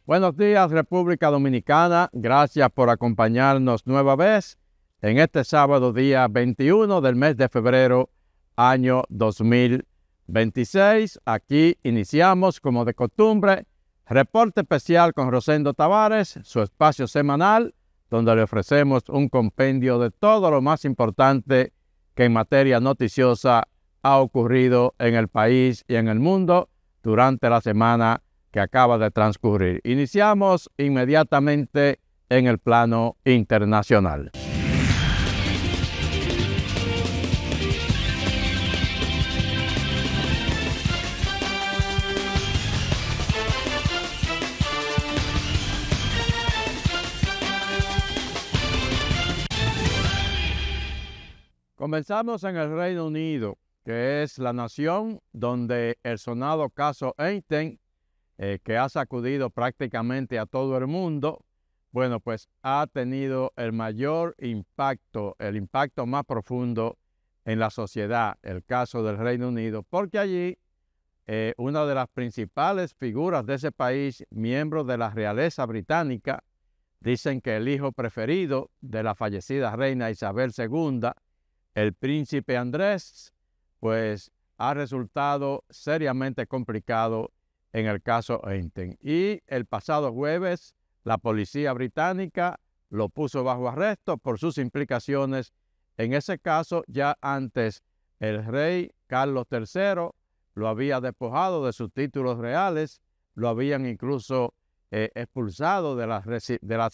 Buenos días, República Dominicana. Gracias por acompañarnos nueva vez en este sábado, día 21 del mes de febrero, año 2026. Aquí iniciamos, como de costumbre, reporte especial con Rosendo Tavares, su espacio semanal, donde le ofrecemos un compendio de todo lo más importante que en materia noticiosa ha ocurrido en el país y en el mundo durante la semana que acaba de transcurrir. Iniciamos inmediatamente en el plano internacional. Comenzamos en el Reino Unido, que es la nación donde el sonado caso Epstein, que ha sacudido prácticamente a todo el mundo, bueno, pues ha tenido el mayor impacto, el impacto más profundo en la sociedad, el caso del Reino Unido, porque allí una de las principales figuras de ese país, miembro de la realeza británica, dicen que el hijo preferido de la fallecida reina Isabel II, el príncipe Andrés, pues ha resultado seriamente complicado en el caso Epstein. Y el pasado jueves, la policía británica lo puso bajo arresto por sus implicaciones en ese caso. Ya antes, el rey Carlos III lo había despojado de sus títulos reales, lo habían incluso expulsado de las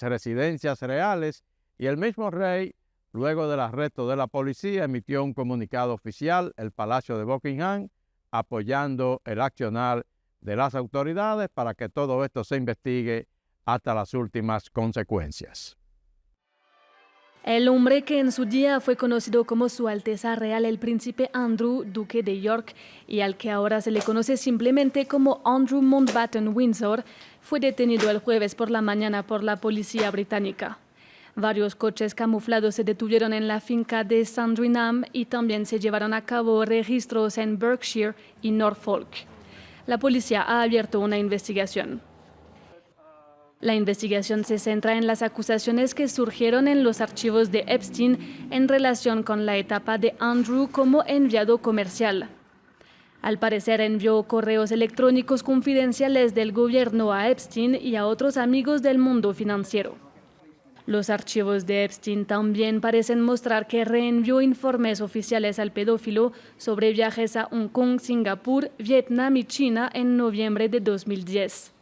residencias reales, y el mismo rey, luego del arresto de la policía, emitió un comunicado oficial, el Palacio de Buckingham, apoyando el accionar de las autoridades para que todo esto se investigue hasta las últimas consecuencias. El hombre que en su día fue conocido como Su Alteza Real el Príncipe Andrew, Duque de York, y al que ahora se le conoce simplemente como Andrew Mountbatten Windsor, fue detenido el jueves por la mañana por la policía británica. Varios coches camuflados se detuvieron en la finca de Sandringham y también se llevaron a cabo registros en Berkshire y Norfolk. La policía ha abierto una investigación. La investigación se centra en las acusaciones que surgieron en los archivos de Epstein en relación con la etapa de Andrew como enviado comercial. Al parecer envió correos electrónicos confidenciales del gobierno a Epstein y a otros amigos del mundo financiero. Los archivos de Epstein también parecen mostrar que reenvió informes oficiales al pedófilo sobre viajes a Hong Kong, Singapur, Vietnam y China en noviembre de 2010.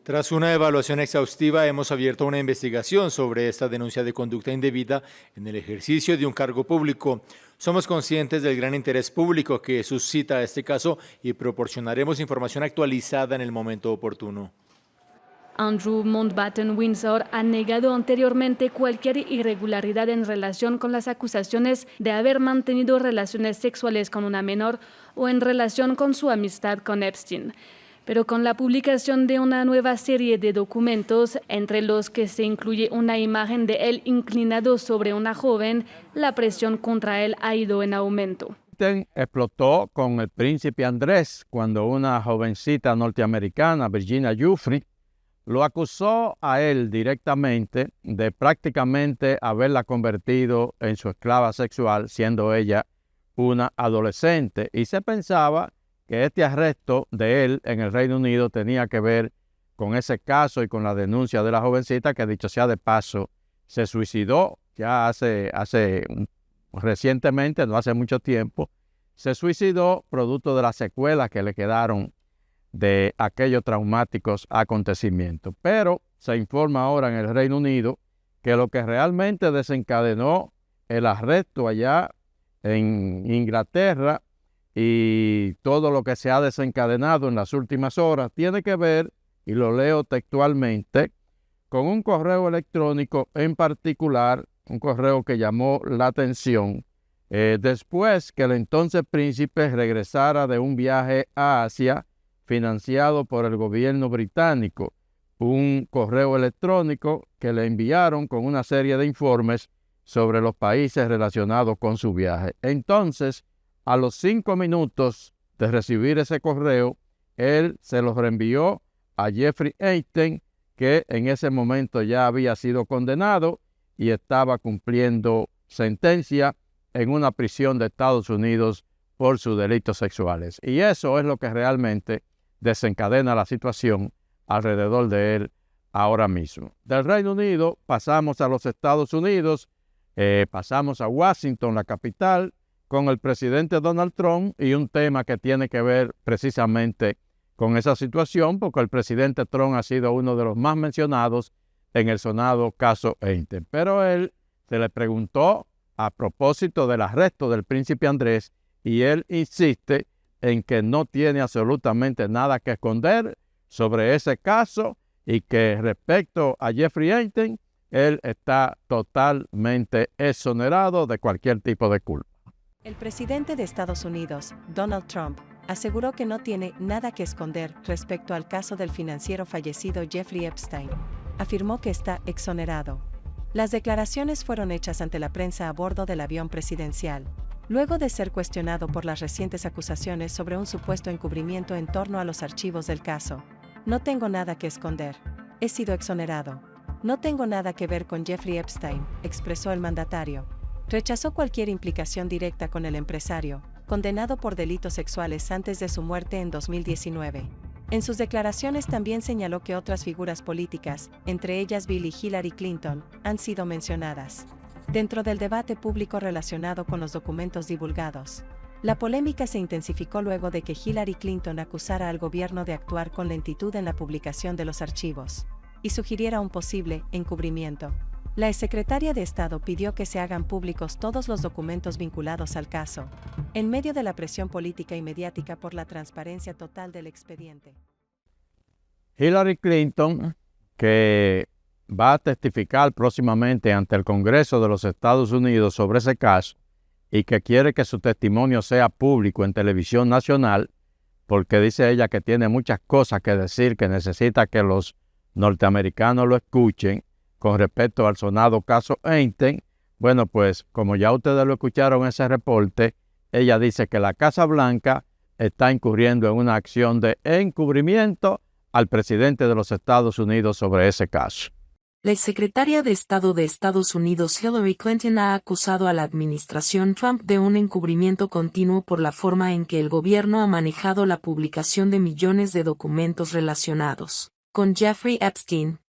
Tras una evaluación exhaustiva, hemos abierto una investigación sobre esta denuncia de conducta indebida en el ejercicio de un cargo público. Somos conscientes del gran interés público que suscita este caso y proporcionaremos información actualizada en el momento oportuno. Andrew Mountbatten Windsor ha negado anteriormente cualquier irregularidad en relación con las acusaciones de haber mantenido relaciones sexuales con una menor o en relación con su amistad con Epstein. Pero con la publicación de una nueva serie de documentos, entre los que se incluye una imagen de él inclinado sobre una joven, la presión contra él ha ido en aumento. Explotó con el príncipe Andrés cuando una jovencita norteamericana, Virginia Giuffre, lo acusó a él directamente de prácticamente haberla convertido en su esclava sexual, siendo ella una adolescente, y se pensaba que este arresto de él en el Reino Unido tenía que ver con ese caso y con la denuncia de la jovencita, que dicho sea de paso, se suicidó ya recientemente, no hace mucho tiempo. Se suicidó producto de las secuelas que le quedaron de aquellos traumáticos acontecimientos. Pero se informa ahora en el Reino Unido que lo que realmente desencadenó el arresto allá en Inglaterra y todo lo que se ha desencadenado en las últimas horas tiene que ver, y lo leo textualmente, con un correo electrónico en particular, un correo que llamó la atención después que el entonces príncipe regresara de un viaje a Asia financiado por el gobierno británico, un correo electrónico que le enviaron con una serie de informes sobre los países relacionados con su viaje. Entonces, a los 5 minutos de recibir ese correo, él se lo reenvió a Jeffrey Epstein, que en ese momento ya había sido condenado y estaba cumpliendo sentencia en una prisión de Estados Unidos por sus delitos sexuales. Y eso es lo que realmente desencadena la situación alrededor de él ahora mismo. Del Reino Unido pasamos a los Estados Unidos, pasamos a Washington, la capital, con el presidente Donald Trump y un tema que tiene que ver precisamente con esa situación, porque el presidente Trump ha sido uno de los más mencionados en el sonado caso Epstein. Pero él se le preguntó a propósito del arresto del príncipe Andrés y él insiste en que no tiene absolutamente nada que esconder sobre ese caso y que respecto a Jeffrey Epstein, él está totalmente exonerado de cualquier tipo de culpa. El presidente de Estados Unidos, Donald Trump, aseguró que no tiene nada que esconder respecto al caso del financiero fallecido Jeffrey Epstein. Afirmó que está exonerado. Las declaraciones fueron hechas ante la prensa a bordo del avión presidencial, luego de ser cuestionado por las recientes acusaciones sobre un supuesto encubrimiento en torno a los archivos del caso. No tengo nada que esconder. He sido exonerado. No tengo nada que ver con Jeffrey Epstein, expresó el mandatario. Rechazó cualquier implicación directa con el empresario, condenado por delitos sexuales antes de su muerte en 2019. En sus declaraciones también señaló que otras figuras políticas, entre ellas Bill y Hillary Clinton, han sido mencionadas dentro del debate público relacionado con los documentos divulgados. La polémica se intensificó luego de que Hillary Clinton acusara al gobierno de actuar con lentitud en la publicación de los archivos y sugiriera un posible encubrimiento. La exsecretaria de Estado pidió que se hagan públicos todos los documentos vinculados al caso, en medio de la presión política y mediática por la transparencia total del expediente. Hillary Clinton, que va a testificar próximamente ante el Congreso de los Estados Unidos sobre ese caso y que quiere que su testimonio sea público en televisión nacional, porque dice ella que tiene muchas cosas que decir, que necesita que los norteamericanos lo escuchen con respecto al sonado caso Epstein. Bueno, pues como ya ustedes lo escucharon en ese reporte, ella dice que la Casa Blanca está incurriendo en una acción de encubrimiento al presidente de los Estados Unidos sobre ese caso. La exsecretaria de Estado de Estados Unidos Hillary Clinton ha acusado a la administración Trump de un encubrimiento continuo por la forma en que el gobierno ha manejado la publicación de millones de documentos relacionados con Jeffrey Epstein.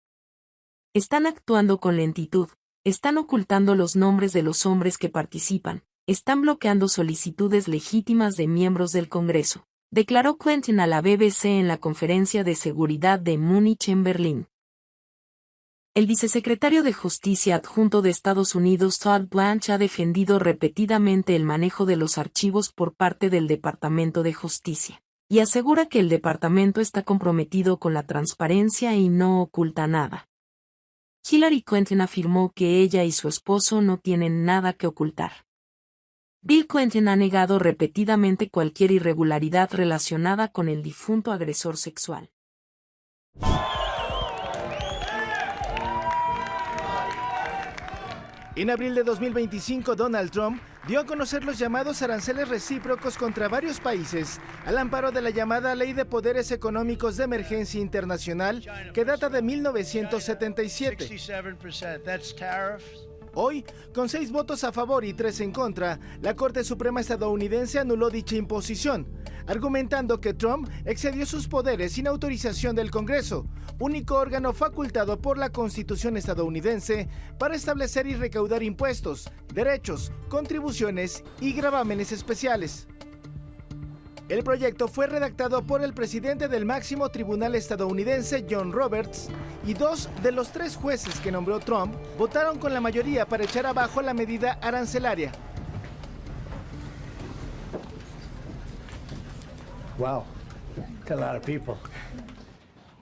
Están actuando con lentitud, están ocultando los nombres de los hombres que participan, están bloqueando solicitudes legítimas de miembros del Congreso, declaró Clinton a la BBC en la conferencia de seguridad de Múnich en Berlín. El vicesecretario de Justicia adjunto de Estados Unidos Todd Blanche ha defendido repetidamente el manejo de los archivos por parte del Departamento de Justicia, y asegura que el departamento está comprometido con la transparencia y no oculta nada. Hillary Clinton afirmó que ella y su esposo no tienen nada que ocultar. Bill Clinton ha negado repetidamente cualquier irregularidad relacionada con el difunto agresor sexual. En abril de 2025, Donald Trump dio a conocer los llamados aranceles recíprocos contra varios países, al amparo de la llamada Ley de Poderes Económicos de Emergencia Internacional, que data de 1977. Hoy, con 6 votos a favor y 3 en contra, la Corte Suprema estadounidense anuló dicha imposición, argumentando que Trump excedió sus poderes sin autorización del Congreso, único órgano facultado por la Constitución estadounidense para establecer y recaudar impuestos, derechos, contribuciones y gravámenes especiales. El proyecto fue redactado por el presidente del máximo tribunal estadounidense, John Roberts, y 2 de los 3 jueces que nombró Trump votaron con la mayoría para echar abajo la medida arancelaria. Wow, a lot of people.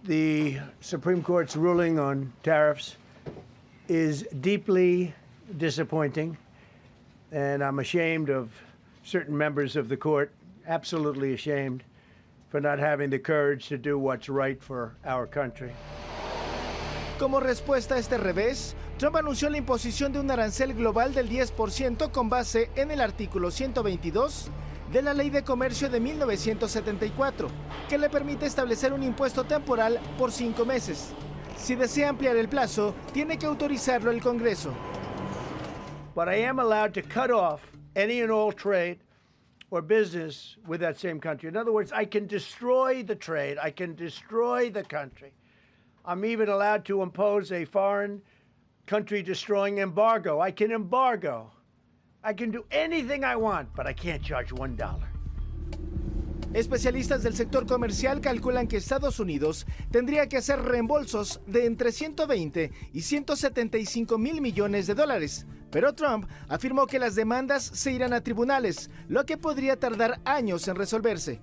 The Supreme Court's ruling on tariffs is deeply disappointing, and I'm ashamed of certain members of the court, absolutely ashamed, for not having the courage to do what's right for our country. Como respuesta a este revés, Trump anunció la imposición de un arancel global del 10% con base en el artículo 122 de la Ley de Comercio de 1974, que le permite establecer un impuesto temporal por 5 meses. Si desea ampliar el plazo, tiene que autorizarlo el Congreso. But I am allowed to cut off any and all trade or business with that same country. In other words, I can destroy the trade. I can destroy the country. I'm even allowed to impose a foreign country destroying embargo. I can embargo. I can do anything I want, but I can't charge $1. Especialistas del sector comercial calculan que Estados Unidos tendría que hacer reembolsos de entre 120 y 175 mil millones de dólares, pero Trump afirmó que las demandas se irán a tribunales, lo que podría tardar años en resolverse.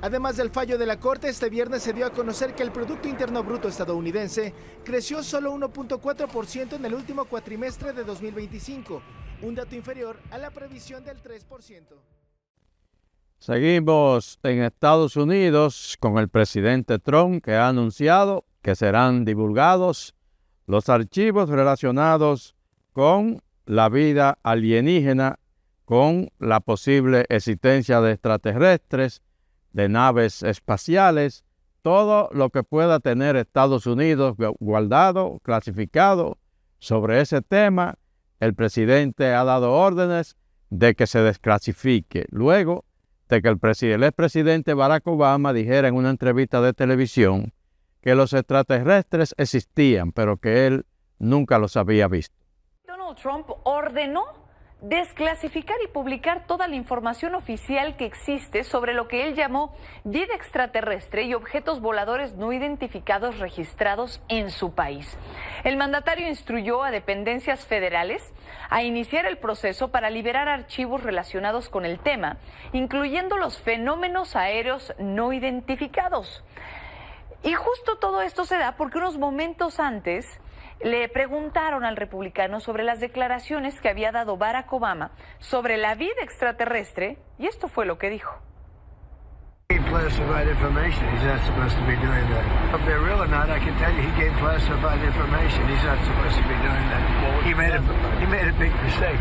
Además del fallo de la Corte, este viernes se dio a conocer que el Producto Interno Bruto estadounidense creció solo 1.4% en el último cuatrimestre de 2025, un dato inferior a la previsión del 3%. Seguimos en Estados Unidos con el presidente Trump, que ha anunciado que serán divulgados los archivos relacionados con la vida alienígena, con la posible existencia de extraterrestres, de naves espaciales, todo lo que pueda tener Estados Unidos guardado, clasificado sobre ese tema. El presidente ha dado órdenes de que se desclasifique. Luego de que el expresidente Barack Obama dijera en una entrevista de televisión que los extraterrestres existían, pero que él nunca los había visto. Donald Trump ordenó desclasificar y publicar toda la información oficial que existe sobre lo que él llamó vida extraterrestre y objetos voladores no identificados registrados en su país. El mandatario instruyó a dependencias federales a iniciar el proceso para liberar archivos relacionados con el tema, incluyendo los fenómenos aéreos no identificados. Y justo todo esto se da porque unos momentos antes le preguntaron al republicano sobre las declaraciones que había dado Barack Obama sobre la vida extraterrestre, y esto fue lo que dijo. Classified information. He's not supposed to be doing that. If they're real or not, I can tell you he gave classified information. He's not supposed to be doing that. He made a big mistake.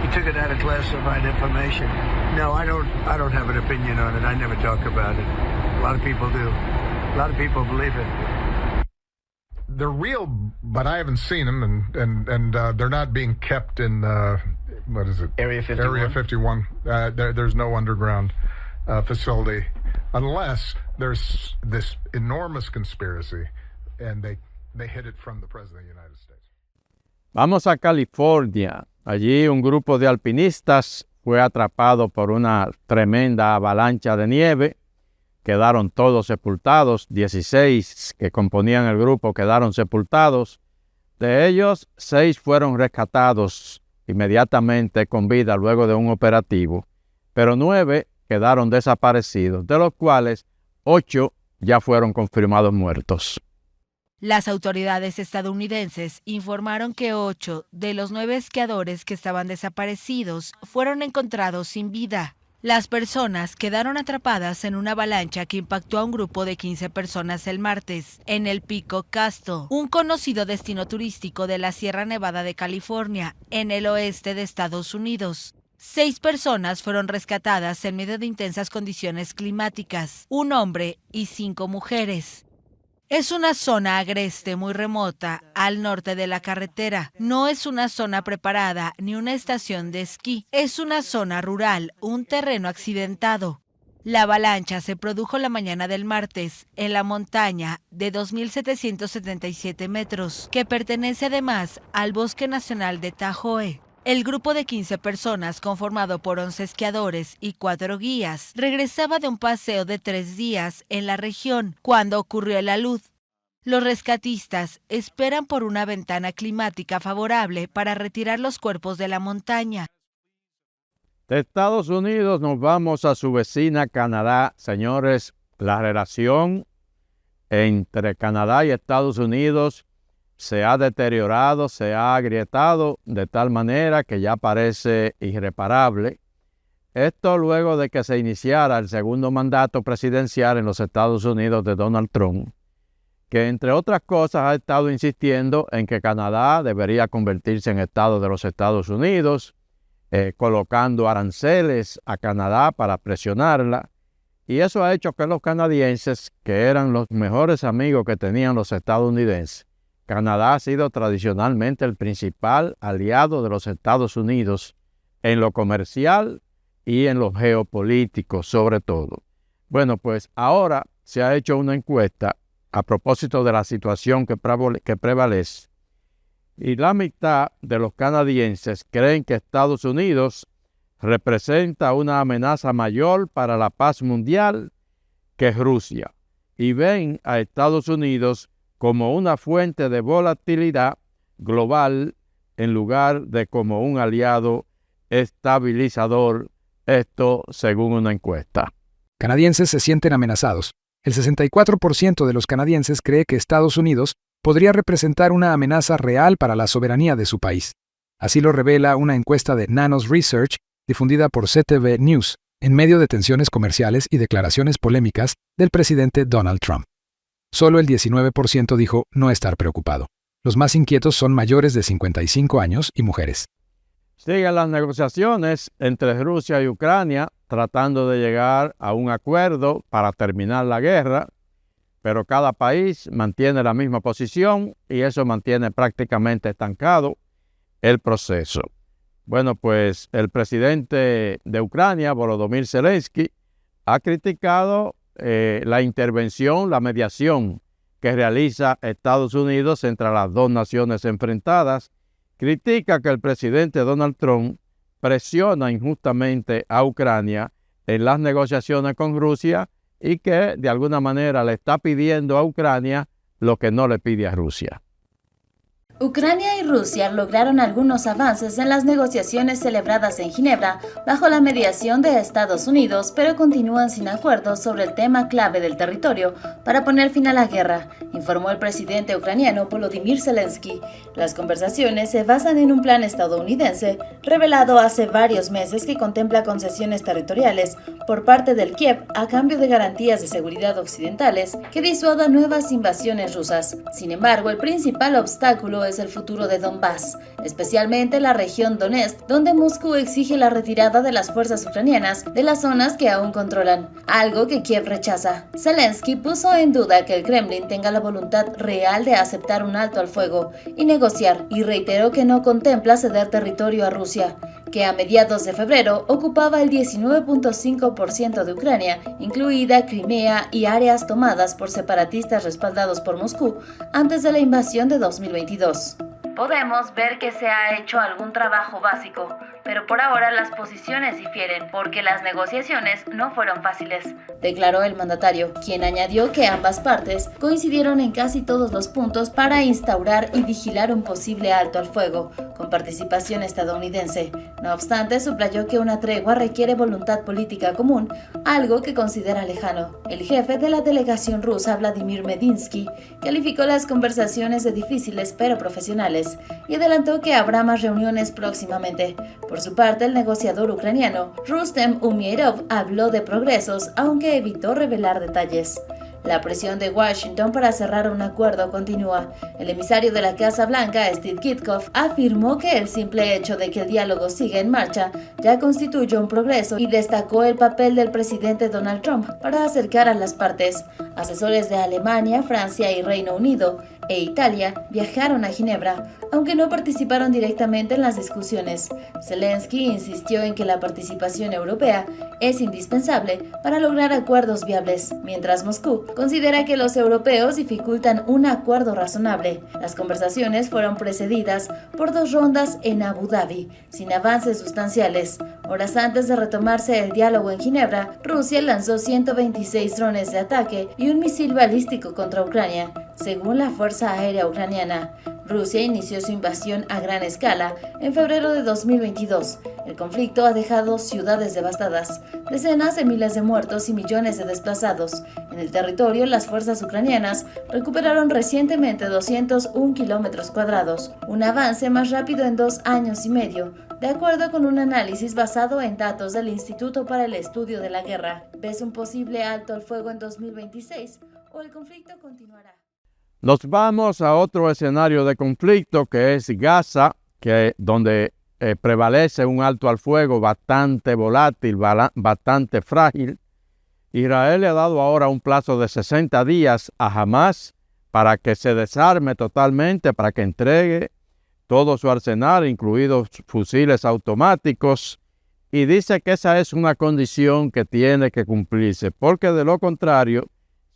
He took it out of classified information. No, I don't have an opinion on it. I never talk about it. A lot of people do. A lot of people believe it. They're real, but I haven't seen them, and they're not being kept in what is it? Area 51. Area 51. There's no underground facility, unless there's this enormous conspiracy, and they hid it from the President of the United States. Vamos a California. Allí un grupo de alpinistas fue atrapado por una tremenda avalancha de nieve. Quedaron todos sepultados, 16 que componían el grupo quedaron sepultados. De ellos, 6 fueron rescatados inmediatamente con vida luego de un operativo, pero 9 quedaron desaparecidos, de los cuales 8 ya fueron confirmados muertos. Las autoridades estadounidenses informaron que 8 de los 9 esquiadores que estaban desaparecidos fueron encontrados sin vida. Las personas quedaron atrapadas en una avalancha que impactó a un grupo de 15 personas el martes en el Pico Castle, un conocido destino turístico de la Sierra Nevada de California, en el oeste de Estados Unidos. 6 personas fueron rescatadas en medio de intensas condiciones climáticas, un hombre y 5 mujeres. Es una zona agreste muy remota al norte de la carretera. No es una zona preparada ni una estación de esquí. Es una zona rural, un terreno accidentado. La avalancha se produjo la mañana del martes en la montaña de 2.777 metros, que pertenece además al Bosque Nacional de Tahoe. El grupo de 15 personas, conformado por 11 esquiadores y 4 guías, regresaba de un paseo de 3 días en la región cuando ocurrió el alud. Los rescatistas esperan por una ventana climática favorable para retirar los cuerpos de la montaña. De Estados Unidos nos vamos a su vecina Canadá. Señores, la relación entre Canadá y Estados Unidos se ha deteriorado, se ha agrietado de tal manera que ya parece irreparable. Esto luego de que se iniciara el segundo mandato presidencial en los Estados Unidos de Donald Trump, que entre otras cosas ha estado insistiendo en que Canadá debería convertirse en estado de los Estados Unidos, colocando aranceles a Canadá para presionarla. Y eso ha hecho que los canadienses, que eran los mejores amigos que tenían los estadounidenses, Canadá ha sido tradicionalmente el principal aliado de los Estados Unidos en lo comercial y en lo geopolítico sobre todo. Bueno, pues ahora se ha hecho una encuesta a propósito de la situación que prevalece, y la mitad de los canadienses creen que Estados Unidos representa una amenaza mayor para la paz mundial que Rusia, y ven a Estados Unidos como una fuente de volatilidad global en lugar de como un aliado estabilizador, esto según una encuesta. Canadienses se sienten amenazados. El 64% de los canadienses cree que Estados Unidos podría representar una amenaza real para la soberanía de su país. Así lo revela una encuesta de Nanos Research difundida por CTV News, en medio de tensiones comerciales y declaraciones polémicas del presidente Donald Trump. Solo el 19% dijo no estar preocupado. Los más inquietos son mayores de 55 años y mujeres. Siguen las negociaciones entre Rusia y Ucrania, tratando de llegar a un acuerdo para terminar la guerra, pero cada país mantiene la misma posición y eso mantiene prácticamente estancado el proceso. Bueno, pues el presidente de Ucrania, Volodymyr Zelensky, ha criticado la intervención, la mediación que realiza Estados Unidos entre las dos naciones enfrentadas. Critica que el presidente Donald Trump presiona injustamente a Ucrania en las negociaciones con Rusia y que de alguna manera le está pidiendo a Ucrania lo que no le pide a Rusia. Ucrania y Rusia lograron algunos avances en las negociaciones celebradas en Ginebra bajo la mediación de Estados Unidos, pero continúan sin acuerdo sobre el tema clave del territorio para poner fin a la guerra, informó el presidente ucraniano Volodymyr Zelensky. Las conversaciones se basan en un plan estadounidense revelado hace varios meses que contempla concesiones territoriales por parte del Kiev a cambio de garantías de seguridad occidentales que disuadan nuevas invasiones rusas. Sin embargo, el principal obstáculo es el futuro de Donbass, especialmente la región Donetsk, donde Moscú exige la retirada de las fuerzas ucranianas de las zonas que aún controlan, algo que Kiev rechaza. Zelensky puso en duda que el Kremlin tenga la voluntad real de aceptar un alto al fuego y negociar, y reiteró que no contempla ceder territorio a Rusia, que a mediados de febrero ocupaba el 19.5% de Ucrania, incluida Crimea y áreas tomadas por separatistas respaldados por Moscú antes de la invasión de 2022. Podemos ver que se ha hecho algún trabajo básico, pero por ahora las posiciones difieren porque las negociaciones no fueron fáciles, declaró el mandatario, quien añadió que ambas partes coincidieron en casi todos los puntos para instaurar y vigilar un posible alto al fuego, con participación estadounidense. No obstante, subrayó que una tregua requiere voluntad política común, algo que considera lejano. El jefe de la delegación rusa, Vladimir Medinsky, calificó las conversaciones de difíciles pero profesionales y adelantó que habrá más reuniones próximamente. Por su parte, el negociador ucraniano Rustem Umierov habló de progresos, aunque evitó revelar detalles. La presión de Washington para cerrar un acuerdo continúa. El emisario de la Casa Blanca, Steve Witkoff, afirmó que el simple hecho de que el diálogo siga en marcha ya constituye un progreso y destacó el papel del presidente Donald Trump para acercar a las partes. Asesores de Alemania, Francia y Reino Unido e Italia viajaron a Ginebra, aunque no participaron directamente en las discusiones. Zelensky insistió en que la participación europea es indispensable para lograr acuerdos viables, mientras Moscú considera que los europeos dificultan un acuerdo razonable. Las conversaciones fueron precedidas por 2 rondas en Abu Dhabi, sin avances sustanciales. Horas antes de retomarse el diálogo en Ginebra, Rusia lanzó 126 drones de ataque y un misil balístico contra Ucrania, según la Fuerza Aérea Ucraniana. Rusia inició su invasión a gran escala en febrero de 2022. El conflicto ha dejado ciudades devastadas, decenas de miles de muertos y millones de desplazados. En el territorio, las fuerzas ucranianas recuperaron recientemente 201 kilómetros cuadrados, un avance más rápido en 2 años y medio, de acuerdo con un análisis basado en datos del Instituto para el Estudio de la Guerra. ¿Ves un posible alto al fuego en 2026 o el conflicto continuará? Nos vamos a otro escenario de conflicto que es Gaza, donde prevalece un alto al fuego bastante volátil, bastante frágil. Israel le ha dado ahora un plazo de 60 días a Hamás para que se desarme totalmente, para que entregue todo su arsenal, incluidos fusiles automáticos, y dice que esa es una condición que tiene que cumplirse, porque de lo contrario,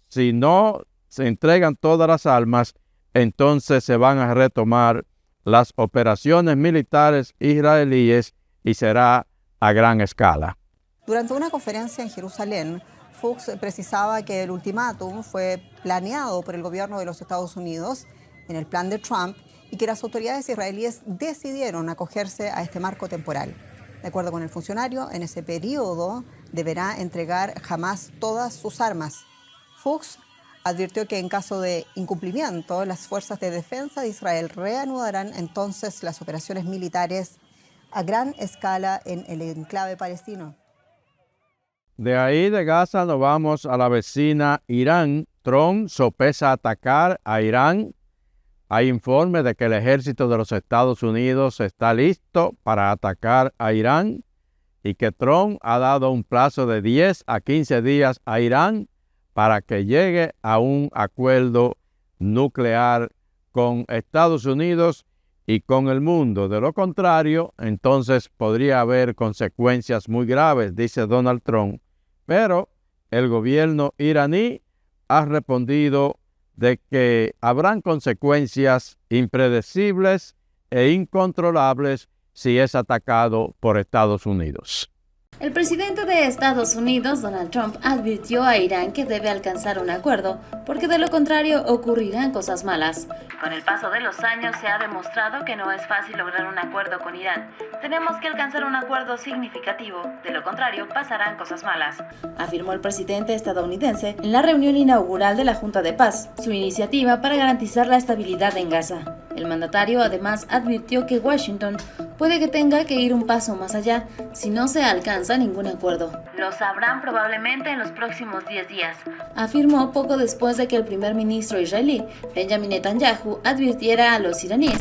si no se entregan todas las armas, entonces se van a retomar las operaciones militares israelíes y será a gran escala. Durante una conferencia en Jerusalén, Fuchs precisaba que el ultimátum fue planeado por el gobierno de los Estados Unidos en el plan de Trump y que las autoridades israelíes decidieron acogerse a este marco temporal. De acuerdo con el funcionario, en ese periodo deberá entregar Hamás todas sus armas. Fuchs advirtió que en caso de incumplimiento, las fuerzas de defensa de Israel reanudarán entonces las operaciones militares a gran escala en el enclave palestino. De ahí de Gaza nos vamos a la vecina Irán. Trump sopesa atacar a Irán. Hay informes de que el ejército de los Estados Unidos está listo para atacar a Irán y que Trump ha dado un plazo de 10 a 15 días a Irán para que llegue a un acuerdo nuclear con Estados Unidos y con el mundo. De lo contrario, entonces podría haber consecuencias muy graves, dice Donald Trump. Pero el gobierno iraní ha respondido de que habrán consecuencias impredecibles e incontrolables si es atacado por Estados Unidos. El presidente de Estados Unidos, Donald Trump, advirtió a Irán que debe alcanzar un acuerdo, porque de lo contrario ocurrirán cosas malas. Con el paso de los años se ha demostrado que no es fácil lograr un acuerdo con Irán. Tenemos que alcanzar un acuerdo significativo, de lo contrario pasarán cosas malas, afirmó el presidente estadounidense en la reunión inaugural de la Junta de Paz, su iniciativa para garantizar la estabilidad en Gaza. El mandatario además advirtió que Washington puede que tenga que ir un paso más allá si no se alcanza ningún acuerdo. Lo sabrán probablemente en los próximos 10 días, afirmó poco después de que el primer ministro israelí, Benjamin Netanyahu, advirtiera a los iraníes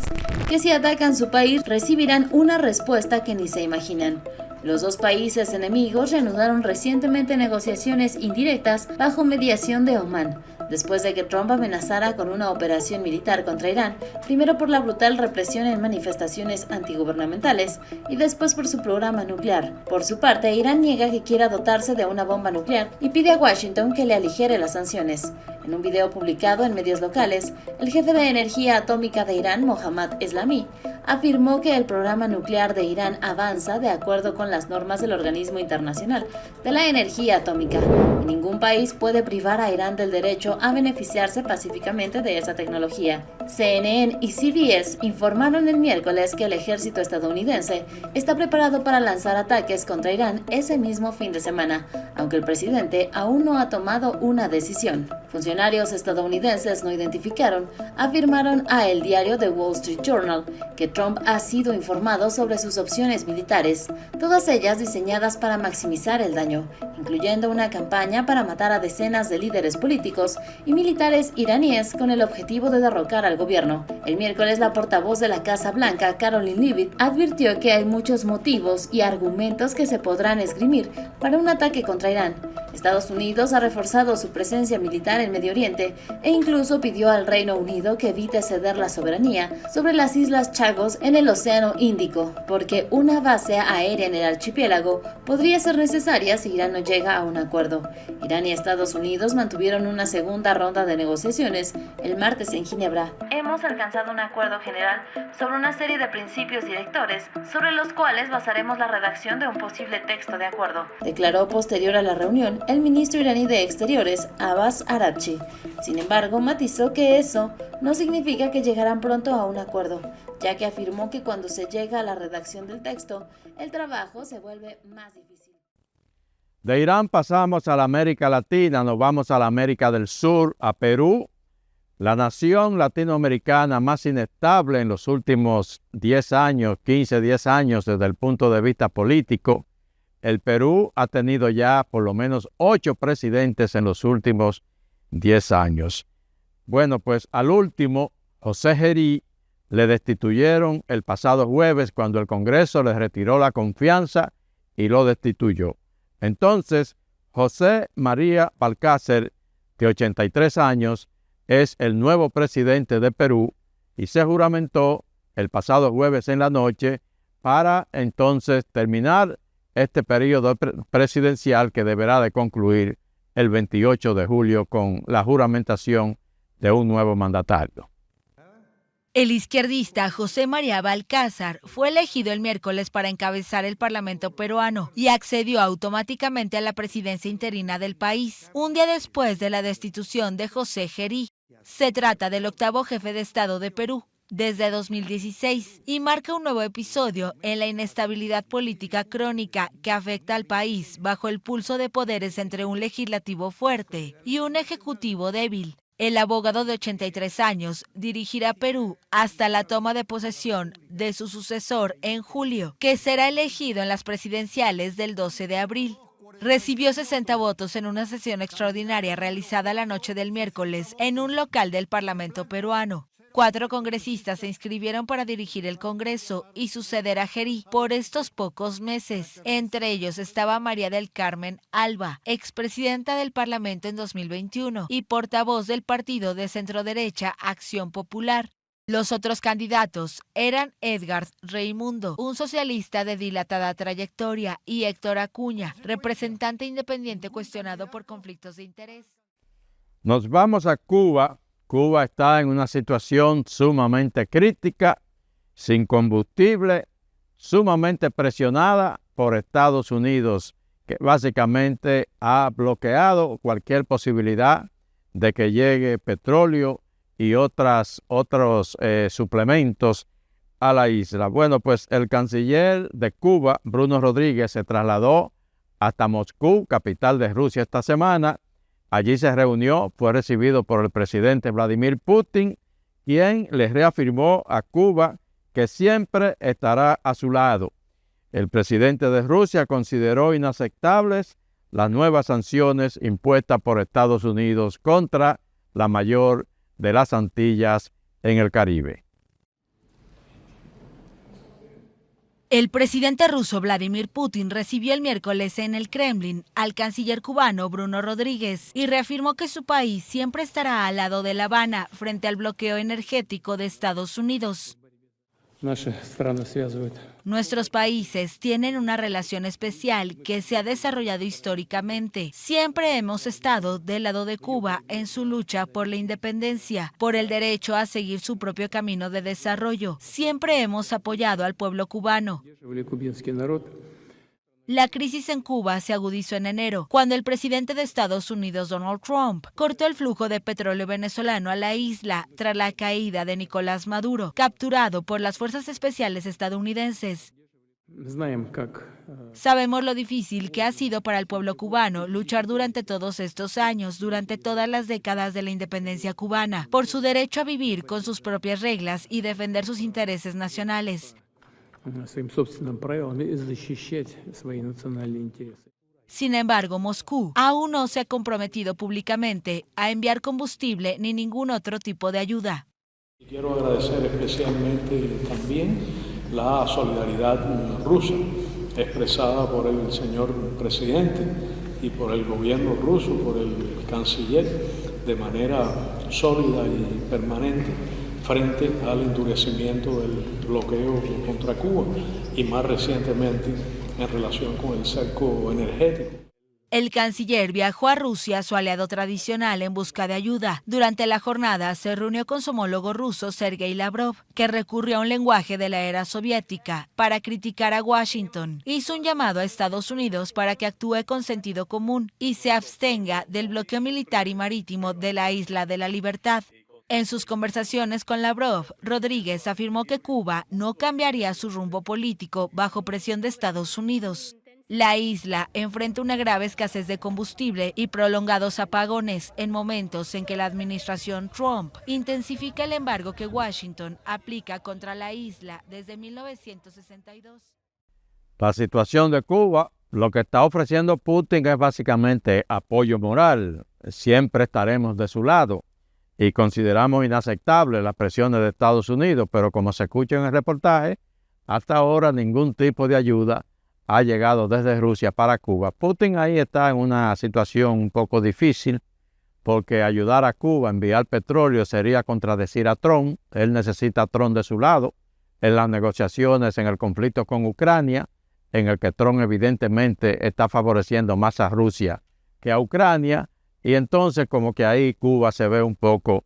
que si atacan su país recibirán una respuesta que ni se imaginan. Los dos países enemigos reanudaron recientemente negociaciones indirectas bajo mediación de Omán, después de que Trump amenazara con una operación militar contra Irán, primero por la brutal represión en manifestaciones antigubernamentales y después por su programa nuclear. Por su parte, Irán niega que quiera dotarse de una bomba nuclear y pide a Washington que le aligere las sanciones. En un video publicado en medios locales, el jefe de energía atómica de Irán, Mohammad Eslami, afirmó que el programa nuclear de Irán avanza de acuerdo con las normas del Organismo Internacional de la Energía Atómica. Ningún país puede privar a Irán del derecho a beneficiarse pacíficamente de esa tecnología. CNN y CBS informaron el miércoles que el ejército estadounidense está preparado para lanzar ataques contra Irán ese mismo fin de semana, aunque el presidente aún no ha tomado una decisión. Funcionarios estadounidenses no identificaron afirmaron a el diario The Wall Street Journal que Trump ha sido informado sobre sus opciones militares, todas ellas diseñadas para maximizar el daño, incluyendo una campaña para matar a decenas de líderes políticos y militares iraníes con el objetivo de derrocar al gobierno. El miércoles, la portavoz de la Casa Blanca, Caroline Leavitt, advirtió que hay muchos motivos y argumentos que se podrán esgrimir para un ataque contra Irán. Estados Unidos ha reforzado su presencia militar en Medio Oriente e incluso pidió al Reino Unido que evite ceder la soberanía sobre las Islas Chagos en el Océano Índico, porque una base aérea en el archipiélago podría ser necesaria si Irán no llega a un acuerdo. Irán y Estados Unidos mantuvieron una segunda ronda de negociaciones el martes en Ginebra. Hemos alcanzado un acuerdo general sobre una serie de principios directores sobre los cuales basaremos la redacción de un posible texto de acuerdo, declaró posterior a la reunión el ministro iraní de Exteriores, Abbas Araghchi. Sin embargo, matizó que eso no significa que llegarán pronto a un acuerdo, ya que afirmó que cuando se llega a la redacción del texto, el trabajo se vuelve más difícil. De Irán pasamos a la América Latina, nos vamos a la América del Sur, a Perú, la nación latinoamericana más inestable en los últimos 10 años, 10 años desde el punto de vista político. El Perú ha tenido ya por lo menos 8 presidentes en los últimos 10 años. Bueno, pues al último, José Gerí, le destituyeron el pasado jueves cuando el Congreso le retiró la confianza y lo destituyó. Entonces, José María Balcácer, de 83 años, es el nuevo presidente de Perú y se juramentó el pasado jueves en la noche para entonces terminar este periodo presidencial que deberá de concluir el 28 de julio con la juramentación de un nuevo mandatario. El izquierdista José María Balcácer fue elegido el miércoles para encabezar el Parlamento peruano y accedió automáticamente a la presidencia interina del país, un día después de la destitución de José Gerí. Se trata del octavo jefe de Estado de Perú desde 2016 y marca un nuevo episodio en la inestabilidad política crónica que afecta al país bajo el pulso de poderes entre un legislativo fuerte y un ejecutivo débil. El abogado de 83 años dirigirá Perú hasta la toma de posesión de su sucesor en julio, que será elegido en las presidenciales del 12 de abril. Recibió 60 votos en una sesión extraordinaria realizada la noche del miércoles en un local del Parlamento peruano. 4 congresistas se inscribieron para dirigir el Congreso y suceder a Gerí por estos pocos meses. Entre ellos estaba María del Carmen Alba, expresidenta del Parlamento en 2021 y portavoz del partido de centroderecha Acción Popular. Los otros candidatos eran Edgar Reimundo, un socialista de dilatada trayectoria, y Héctor Acuña, representante independiente cuestionado por conflictos de interés. Nos vamos a Cuba. Cuba está en una situación sumamente crítica, sin combustible, sumamente presionada por Estados Unidos, que básicamente ha bloqueado cualquier posibilidad de que llegue petróleo y otros suplementos a la isla. Bueno, pues el canciller de Cuba, Bruno Rodríguez, se trasladó hasta Moscú, capital de Rusia, esta semana. Allí se reunió, fue recibido por el presidente Vladimir Putin, quien le reafirmó a Cuba que siempre estará a su lado. El presidente de Rusia consideró inaceptables las nuevas sanciones impuestas por Estados Unidos contra la mayor de las Antillas en el Caribe. El presidente ruso Vladimir Putin recibió el miércoles en el Kremlin al canciller cubano Bruno Rodríguez y reafirmó que su país siempre estará al lado de La Habana frente al bloqueo energético de Estados Unidos. Nuestros países tienen una relación especial que se ha desarrollado históricamente. Siempre hemos estado del lado de Cuba en su lucha por la independencia, por el derecho a seguir su propio camino de desarrollo. Siempre hemos apoyado al pueblo cubano. La crisis en Cuba se agudizó en enero, cuando el presidente de Estados Unidos, Donald Trump, cortó el flujo de petróleo venezolano a la isla tras la caída de Nicolás Maduro, capturado por las fuerzas especiales estadounidenses. Sabemos lo difícil que ha sido para el pueblo cubano luchar durante todos estos años, durante todas las décadas de la independencia cubana, por su derecho a vivir con sus propias reglas y defender sus intereses nacionales. Sin embargo, Moscú aún no se ha comprometido públicamente a enviar combustible ni ningún otro tipo de ayuda. Quiero agradecer especialmente también la solidaridad rusa expresada por el señor presidente y por el gobierno ruso, por el canciller, de manera sólida y permanente frente al endurecimiento del bloqueo contra Cuba y más recientemente en relación con el cerco energético. El canciller viajó a Rusia, su aliado tradicional, en busca de ayuda. Durante la jornada se reunió con su homólogo ruso, Sergei Lavrov, que recurrió a un lenguaje de la era soviética para criticar a Washington. Hizo un llamado a Estados Unidos para que actúe con sentido común y se abstenga del bloqueo militar y marítimo de la Isla de la Libertad. En sus conversaciones con Lavrov, Rodríguez afirmó que Cuba no cambiaría su rumbo político bajo presión de Estados Unidos. La isla enfrenta una grave escasez de combustible y prolongados apagones en momentos en que la administración Trump intensifica el embargo que Washington aplica contra la isla desde 1962. La situación de Cuba, lo que está ofreciendo Putin es básicamente apoyo moral. Siempre estaremos de su lado. y consideramos inaceptables las presiones de Estados Unidos, pero como se escucha en el reportaje, hasta ahora ningún tipo de ayuda ha llegado desde Rusia para Cuba. Putin ahí está en una situación un poco difícil, porque ayudar a Cuba a enviar petróleo sería contradecir a Trump. Él necesita a Trump de su lado en las negociaciones en el conflicto con Ucrania, en el que Trump evidentemente está favoreciendo más a Rusia que a Ucrania, y entonces como que ahí Cuba se ve un poco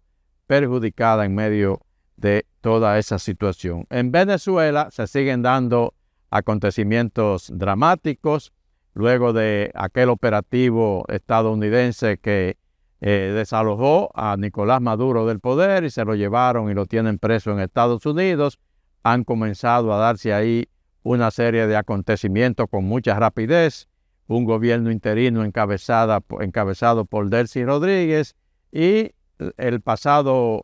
perjudicada en medio de toda esa situación. En Venezuela se siguen dando acontecimientos dramáticos luego de aquel operativo estadounidense que desalojó a Nicolás Maduro del poder y se lo llevaron y lo tienen preso en Estados Unidos. Han comenzado a darse ahí una serie de acontecimientos con mucha rapidez. Un gobierno interino encabezado por Delcy Rodríguez, y el pasado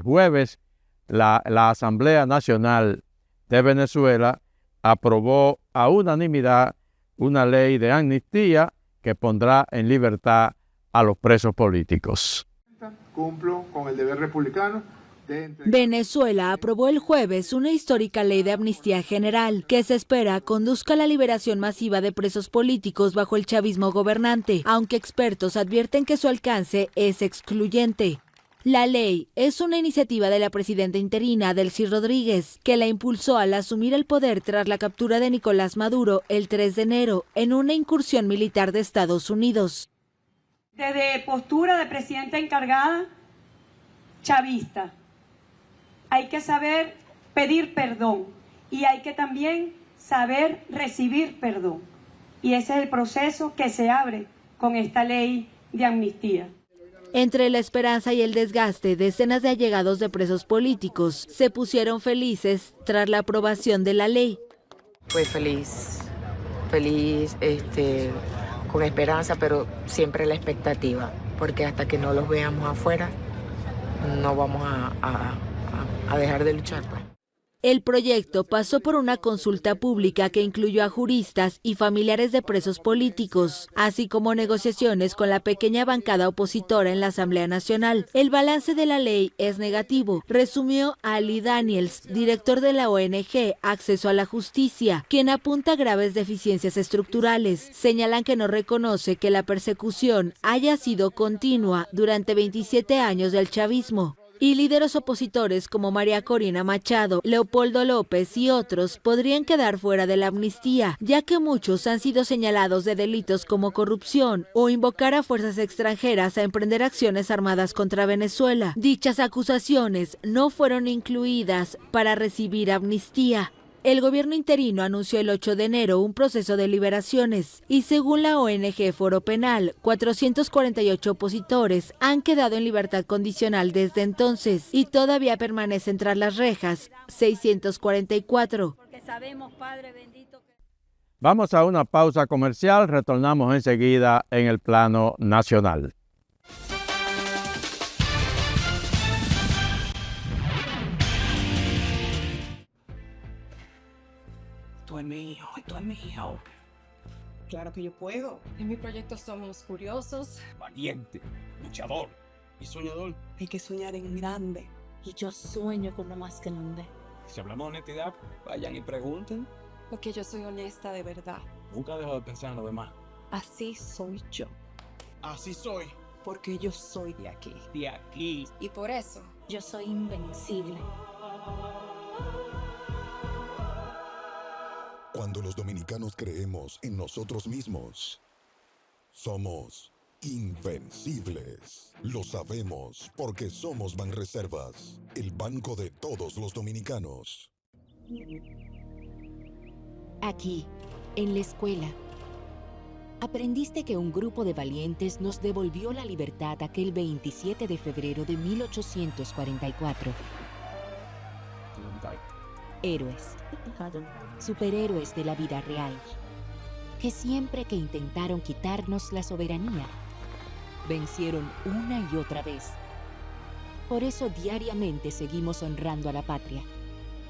jueves la Asamblea Nacional de Venezuela aprobó a unanimidad una ley de amnistía que pondrá en libertad a los presos políticos. Cumplo con el deber republicano. Venezuela aprobó el jueves una histórica ley de amnistía general que se espera conduzca a la liberación masiva de presos políticos bajo el chavismo gobernante, aunque expertos advierten que su alcance es excluyente. La ley es una iniciativa de la presidenta interina Delcy Rodríguez, que la impulsó al asumir el poder tras la captura de Nicolás Maduro el 3 de enero en una incursión militar de Estados Unidos. Desde postura de presidenta encargada, chavista, hay que saber pedir perdón y hay que también saber recibir perdón. Y ese es el proceso que se abre con esta ley de amnistía. Entre la esperanza y el desgaste, decenas de allegados de presos políticos se pusieron felices tras la aprobación de la ley. Pues feliz, con esperanza, pero siempre la expectativa, porque hasta que no los veamos afuera, no vamos a dejar de luchar. Pues. El proyecto pasó por una consulta pública que incluyó a juristas y familiares de presos políticos, así como negociaciones con la pequeña bancada opositora en la Asamblea Nacional. El balance de la ley es negativo, resumió Ali Daniels, director de la ONG Acceso a la Justicia, quien apunta graves deficiencias estructurales. Señalan que no reconoce que la persecución haya sido continua durante 27 años del chavismo. Y líderes opositores como María Corina Machado, Leopoldo López y otros podrían quedar fuera de la amnistía, ya que muchos han sido señalados de delitos como corrupción o invocar a fuerzas extranjeras a emprender acciones armadas contra Venezuela. Dichas acusaciones no fueron incluidas para recibir amnistía. El gobierno interino anunció el 8 de enero un proceso de liberaciones y según la ONG Foro Penal, 448 opositores han quedado en libertad condicional desde entonces y todavía permanecen tras las rejas 644. Vamos a una pausa comercial, retornamos enseguida en el plano nacional. Esto es mío. Claro que yo puedo. En mi proyecto somos curiosos, valiente, luchador y soñador. Hay que soñar en grande. Y yo sueño con lo más grande. Si hablamos de honestidad, vayan y pregunten. Porque yo soy honesta de verdad. Nunca dejo de pensar en lo demás. Así soy yo. Así soy. Porque yo soy de aquí. De aquí. Y por eso, yo soy invencible. Cuando los dominicanos creemos en nosotros mismos, somos invencibles. Lo sabemos porque somos Banreservas, el banco de todos los dominicanos. Aquí, en la escuela, aprendiste que un grupo de valientes nos devolvió la libertad aquel 27 de febrero de 1844. Héroes, superhéroes de la vida real, que siempre que intentaron quitarnos la soberanía, vencieron una y otra vez. Por eso diariamente seguimos honrando a la patria,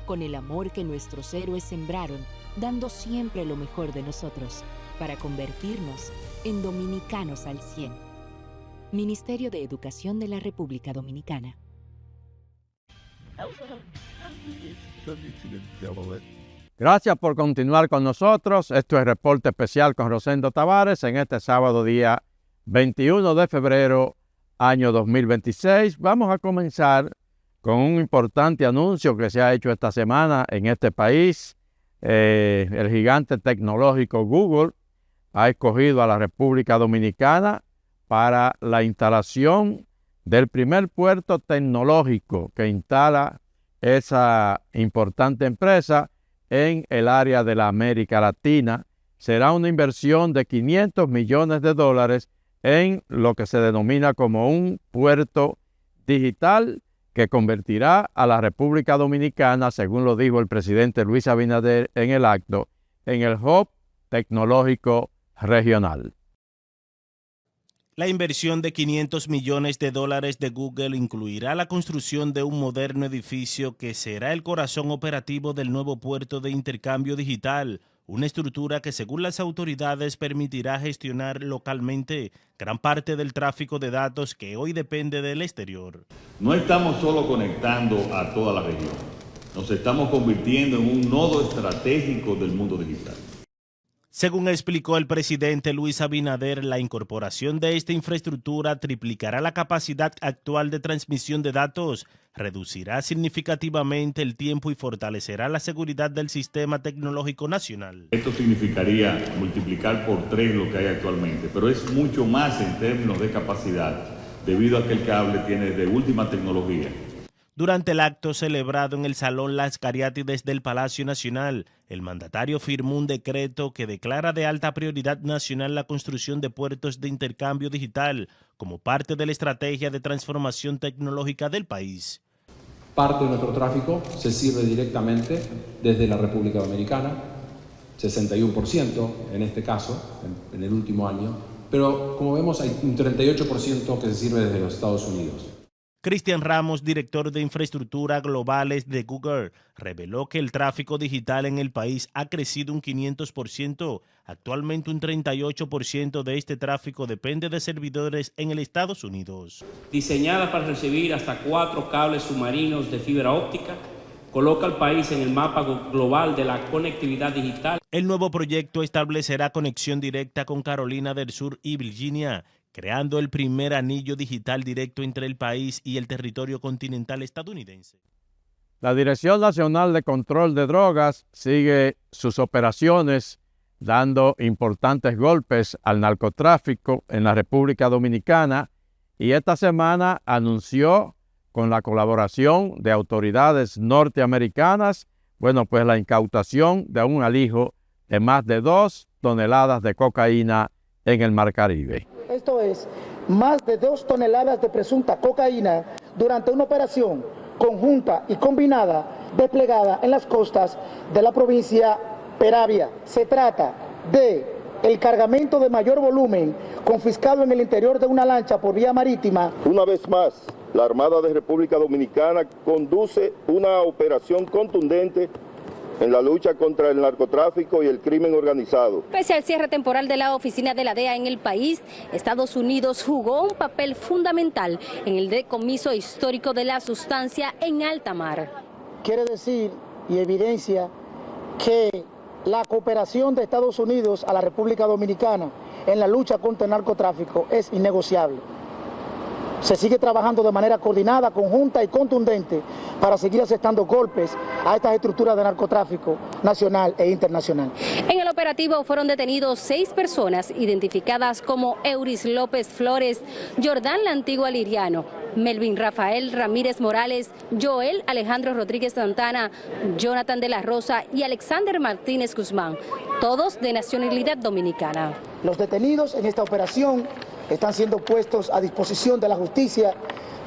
con el amor que nuestros héroes sembraron, dando siempre lo mejor de nosotros, para convertirnos en dominicanos al 100. Ministerio de Educación de la República Dominicana. Gracias por continuar con nosotros. Esto es Reporte Especial con Rosendo Tavares en este sábado día 21 de febrero, año 2026. Vamos a comenzar con un importante anuncio que se ha hecho esta semana en este país. El gigante tecnológico Google ha escogido a la República Dominicana para la instalación del primer puerto tecnológico que instala esa importante empresa en el área de la América Latina. Será una inversión de $500 millones en lo que se denomina como un puerto digital que convertirá a la República Dominicana, según lo dijo el presidente Luis Abinader en el acto, en el hub tecnológico regional. La inversión de $500 millones de Google incluirá la construcción de un moderno edificio que será el corazón operativo del nuevo puerto de intercambio digital, una estructura que según las autoridades permitirá gestionar localmente gran parte del tráfico de datos que hoy depende del exterior. No estamos solo conectando a toda la región, nos estamos convirtiendo en un nodo estratégico del mundo digital. Según explicó el presidente Luis Abinader, la incorporación de esta infraestructura triplicará la capacidad actual de transmisión de datos, reducirá significativamente el tiempo y fortalecerá la seguridad del sistema tecnológico nacional. Esto significaría multiplicar por 3 lo que hay actualmente, pero es mucho más en términos de capacidad, debido a que el cable tiene de última tecnología. Durante el acto celebrado en el Salón Las Cariátides del Palacio Nacional, el mandatario firmó un decreto que declara de alta prioridad nacional la construcción de puertos de intercambio digital como parte de la estrategia de transformación tecnológica del país. Parte de nuestro tráfico se sirve directamente desde la República Dominicana, 61% en este caso, en el último año, pero como vemos hay un 38% que se sirve desde los Estados Unidos. Cristian Ramos, director de infraestructura globales de Google, reveló que el tráfico digital en el país ha crecido un 500%. Actualmente un 38% de este tráfico depende de servidores en el Estados Unidos. Diseñada para recibir hasta 4 cables submarinos de fibra óptica, coloca al país en el mapa global de la conectividad digital. El nuevo proyecto establecerá conexión directa con Carolina del Sur y Virginia, creando el primer anillo digital directo entre el país y el territorio continental estadounidense. La Dirección Nacional de Control de Drogas sigue sus operaciones dando importantes golpes al narcotráfico en la República Dominicana y esta semana anunció con la colaboración de autoridades norteamericanas, pues la incautación de un alijo de más de 2 toneladas de cocaína en el Mar Caribe. Esto es, más de 2 toneladas de presunta cocaína durante una operación conjunta y combinada desplegada en las costas de la provincia Peravia. Se trata de el cargamento de mayor volumen confiscado en el interior de una lancha por vía marítima. Una vez más, la Armada de República Dominicana conduce una operación contundente en la lucha contra el narcotráfico y el crimen organizado. Pese al cierre temporal de la oficina de la DEA en el país, Estados Unidos jugó un papel fundamental en el decomiso histórico de la sustancia en alta mar. Quiere decir y evidencia que la cooperación de Estados Unidos a la República Dominicana en la lucha contra el narcotráfico es innegociable. Se sigue trabajando de manera coordinada, conjunta y contundente para seguir asestando golpes a estas estructuras de narcotráfico nacional e internacional. En el operativo fueron detenidos 6 personas identificadas como Euris López Flores, Jordán La Antigua Liriano, Melvin Rafael Ramírez Morales, Joel Alejandro Rodríguez Santana, Jonathan de la Rosa y Alexander Martínez Guzmán, todos de nacionalidad dominicana. Los detenidos en esta operación están siendo puestos a disposición de la justicia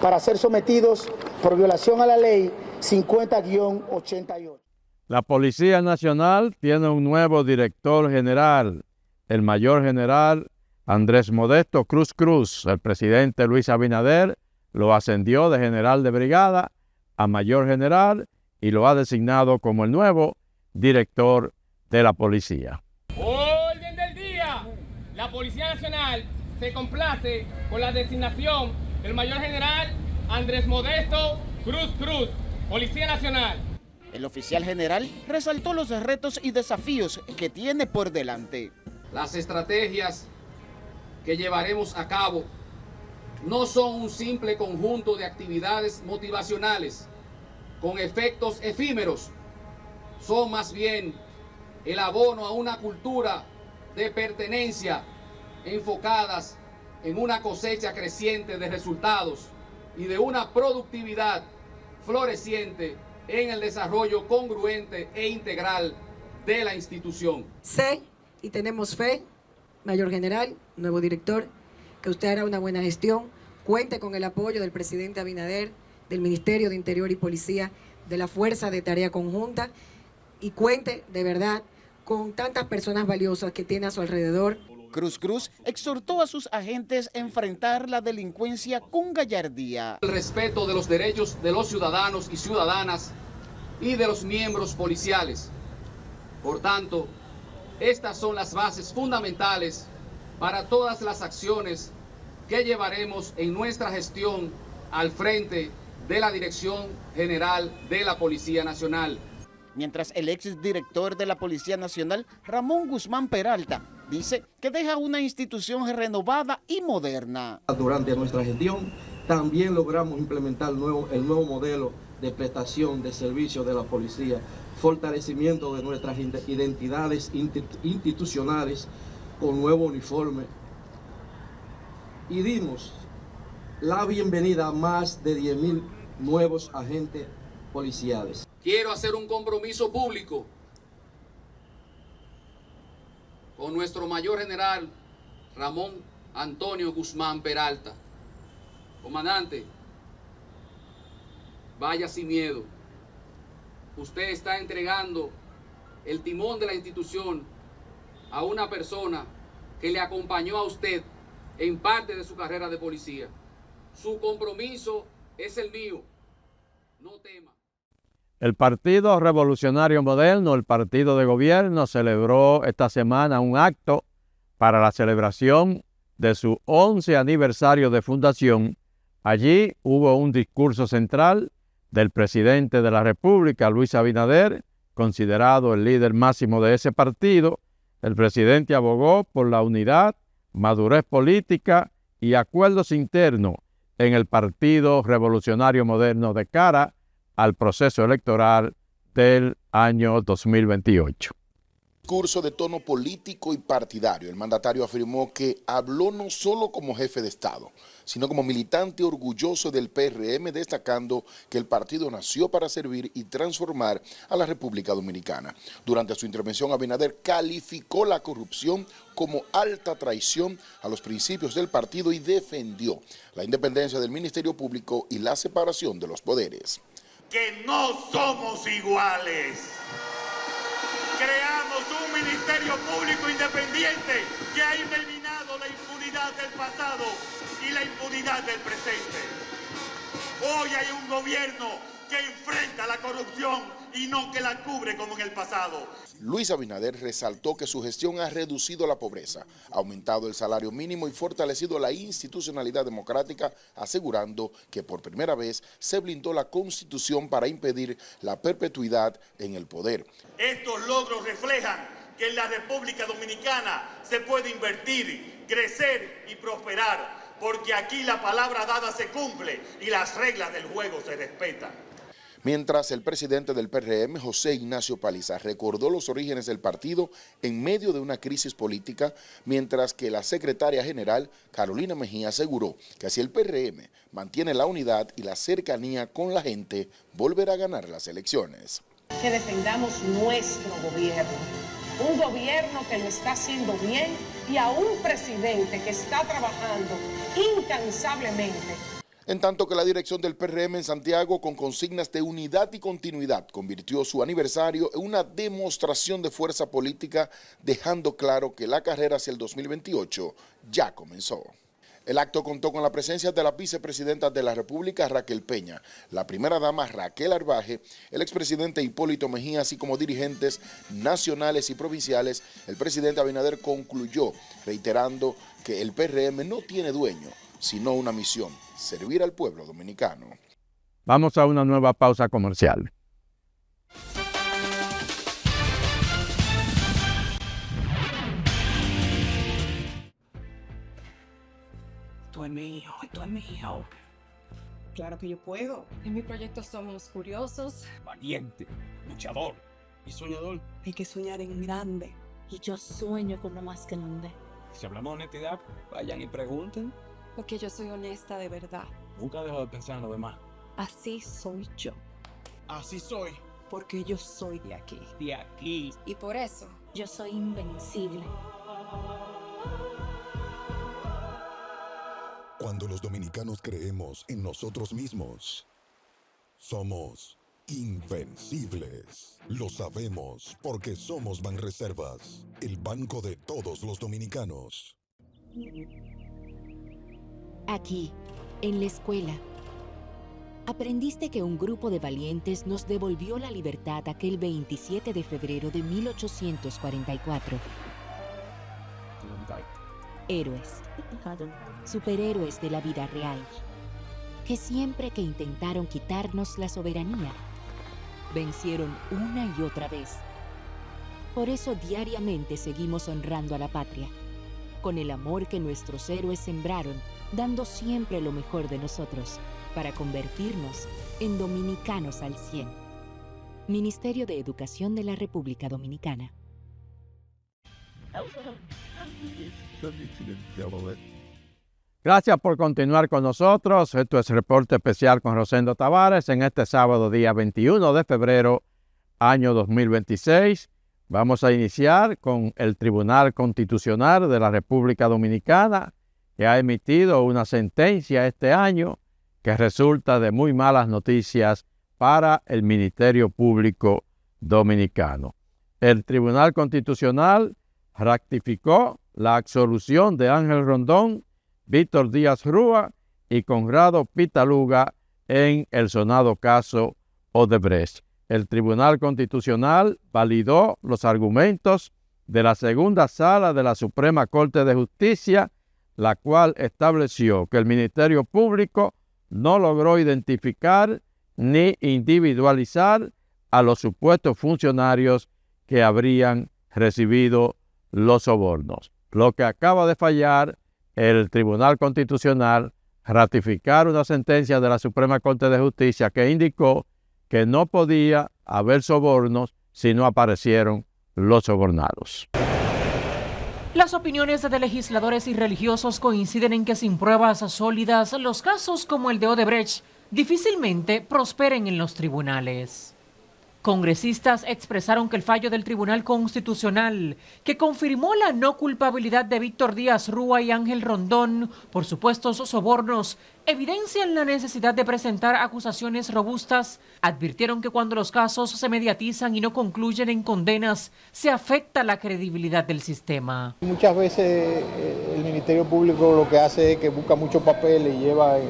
para ser sometidos por violación a la ley 50-88. La Policía Nacional tiene un nuevo director general, el mayor general Andrés Modesto Cruz Cruz. El presidente Luis Abinader lo ascendió de general de brigada a mayor general y lo ha designado como el nuevo director de la policía. Orden del día. La Policía Nacional se complace con la designación del Mayor General Andrés Modesto Cruz Cruz, Policía Nacional. El oficial general resaltó los retos y desafíos que tiene por delante. Las estrategias que llevaremos a cabo no son un simple conjunto de actividades motivacionales con efectos efímeros, son más bien el abono a una cultura de pertenencia enfocadas en una cosecha creciente de resultados y de una productividad floreciente en el desarrollo congruente e integral de la institución. Sé y tenemos fe, Mayor General, nuevo director, que usted hará una buena gestión, cuente con el apoyo del presidente Abinader, del Ministerio de Interior y Policía, de la Fuerza de Tarea Conjunta, y cuente de verdad con tantas personas valiosas que tiene a su alrededor. Cruz Cruz exhortó a sus agentes a enfrentar la delincuencia con gallardía. El respeto de los derechos de los ciudadanos y ciudadanas y de los miembros policiales. Por tanto, estas son las bases fundamentales para todas las acciones que llevaremos en nuestra gestión al frente de la Dirección General de la Policía Nacional. Mientras el exdirector de la Policía Nacional, Ramón Guzmán Peralta, dice que deja una institución renovada y moderna. Durante nuestra gestión también logramos implementar el nuevo modelo de prestación de servicios de la policía, fortalecimiento de nuestras identidades institucionales con nuevo uniforme, y dimos la bienvenida a más de 10.000 nuevos agentes policiales. Quiero hacer un compromiso público con nuestro Mayor General Ramón Antonio Guzmán Peralta. Comandante, vaya sin miedo. Usted está entregando el timón de la institución a una persona que le acompañó a usted en parte de su carrera de policía. Su compromiso es el mío. No tema. El Partido Revolucionario Moderno, el partido de gobierno, celebró esta semana un acto para la celebración de su 11 aniversario de fundación. Allí hubo un discurso central del presidente de la República, Luis Abinader, considerado el líder máximo de ese partido. El presidente abogó por la unidad, madurez política y acuerdos internos en el Partido Revolucionario Moderno de cara al proceso electoral del año 2028. Discurso de tono político y partidario. El mandatario afirmó que habló no solo como jefe de Estado, sino como militante orgulloso del PRM, destacando que el partido nació para servir y transformar a la República Dominicana. Durante su intervención, Abinader calificó la corrupción como alta traición a los principios del partido y defendió la independencia del Ministerio Público y la separación de los poderes. Que no somos iguales. Creamos un Ministerio Público independiente que ha eliminado la impunidad del pasado y la impunidad del presente. Hoy hay un gobierno que enfrenta la corrupción y no que la cubre como en el pasado. Luis Abinader resaltó que su gestión ha reducido la pobreza, aumentado el salario mínimo y fortalecido la institucionalidad democrática, asegurando que por primera vez se blindó la Constitución para impedir la perpetuidad en el poder. Estos logros reflejan que en la República Dominicana se puede invertir, crecer y prosperar, porque aquí la palabra dada se cumple y las reglas del juego se respetan. Mientras el presidente del PRM, José Ignacio Paliza, recordó los orígenes del partido en medio de una crisis política, mientras que la secretaria general, Carolina Mejía, aseguró que si el PRM mantiene la unidad y la cercanía con la gente, volverá a ganar las elecciones. Que defendamos nuestro gobierno, un gobierno que lo está haciendo bien y a un presidente que está trabajando incansablemente. En tanto que la dirección del PRM en Santiago, con consignas de unidad y continuidad, convirtió su aniversario en una demostración de fuerza política, dejando claro que la carrera hacia el 2028 ya comenzó. El acto contó con la presencia de la vicepresidenta de la República, Raquel Peña, la primera dama Raquel Arbaje, el expresidente Hipólito Mejía, así como dirigentes nacionales y provinciales. El presidente Abinader concluyó reiterando que el PRM no tiene dueño, sino una misión: servir al pueblo dominicano. Vamos a una nueva pausa comercial. Esto es mío, esto es mío. Claro que yo puedo. En mi proyecto somos curiosos, valiente, luchador y soñador. hay que soñar en grande. Y yo sueño con lo más grande. Si hablamos de honestidad, vayan y pregunten. Porque yo soy honesta de verdad. Nunca dejo de pensar en lo demás. Así soy yo. Así soy. Porque yo soy de aquí. De aquí. Y por eso, Yo soy invencible. Cuando los dominicanos creemos en nosotros mismos, somos invencibles. Lo sabemos porque somos Banreservas, el banco de todos los dominicanos. Aquí, en la escuela, aprendiste que un grupo de valientes nos devolvió la libertad aquel 27 de febrero de 1844. Héroes, superhéroes de la vida real, que siempre que intentaron quitarnos la soberanía, vencieron una y otra vez. Por eso diariamente seguimos honrando a la patria, con el amor que nuestros héroes sembraron, dando siempre lo mejor de nosotros, para convertirnos en dominicanos al 100. Ministerio de Educación de la República Dominicana. Gracias por continuar con nosotros. Esto es Reporte Especial con Rosendo Tavares en este sábado, día 21 de febrero, año 2026. Vamos a iniciar con el Tribunal Constitucional de la República Dominicana, que ha emitido una sentencia este año que resulta de muy malas noticias para el Ministerio Público Dominicano. El Tribunal Constitucional ratificó la absolución de Ángel Rondón, Víctor Díaz Rúa y Conrado Pitaluga en el sonado caso Odebrecht. El Tribunal Constitucional validó los argumentos de la segunda sala de la Suprema Corte de Justicia, la cual estableció que el Ministerio Público no logró identificar ni individualizar a los supuestos funcionarios que habrían recibido los sobornos. Lo que acaba de fallar el Tribunal Constitucional, ratificar una sentencia de la Suprema Corte de Justicia que indicó que no podía haber sobornos si no aparecieron los sobornados. Las opiniones de legisladores y religiosos coinciden en que sin pruebas sólidas, los casos como el de Odebrecht difícilmente prosperen en los tribunales. Congresistas expresaron que el fallo del Tribunal Constitucional, que confirmó la no culpabilidad de Víctor Díaz Rúa y Ángel Rondón por supuestos sobornos, evidencian la necesidad de presentar acusaciones robustas. Advirtieron que cuando los casos se mediatizan y no concluyen en condenas, se afecta la credibilidad del sistema. Muchas veces el Ministerio Público lo que hace es que busca muchos papeles y lleva en